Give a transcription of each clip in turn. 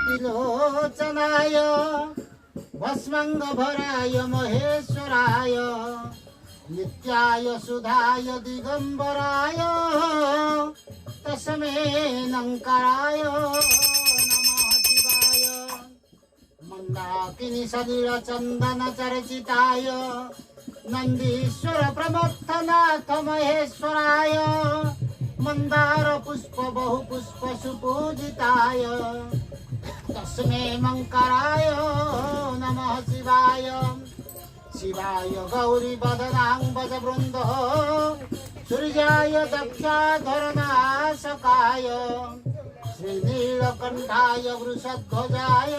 त्रिलोचनाय भस्मङ्गभराय महेश्वराय नित्याय सुधाय दिगम्बराय तस्मै नङ्कराय नमः शिवाय मन्दाकिनी सलिलचन्दन चर्चिताय नन्दीश्वर प्रमथनाथ महेश्वराय मंदार पुष्प बहुपुष्प सुपूजिताय तस्मै मंकराय नमः शिवाय शिवाय गौरी बदनांबज वृंद सूर्याय दक्षाधरनाशकाय श्रीनीलकंठाय वृषध्वजाय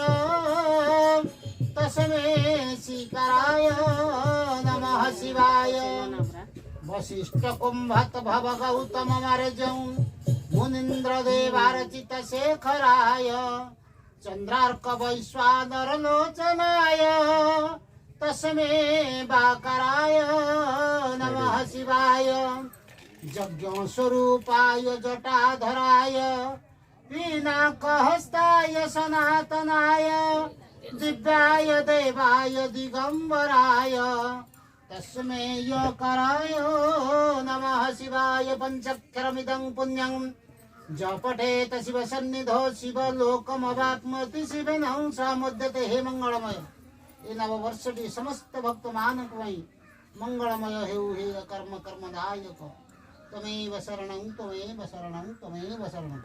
तस्मै शिखराय नमः शिवाय वशिष्ठ कुंभत भव गौतम मर्जौ मुनीन्द्र देवार्चित शेखराय चंद्रार्क वैश्वानर लोचनाय तस्मै बाकराय नमः शिवाय यज्ञ स्वरूपाय जटाधराय पिनाकहस्ताय सनातनाय दिव्याय देवाय दिगंबराय तस्मै यकराय नमः शिवाय पंचाक्षरमिदं पुण्यं जपठेत शिव सन्निधौ शिव लोकमवाप्नोति शिवेनं समुद्यते हे मंगलमय। ये नववर्षटी समस्त भक्त मानकमय मंगलमय हेउ हे कर्म कर्मदायक त्वमेव शरणं त्वमेव शरणं त्वमेव शरणं।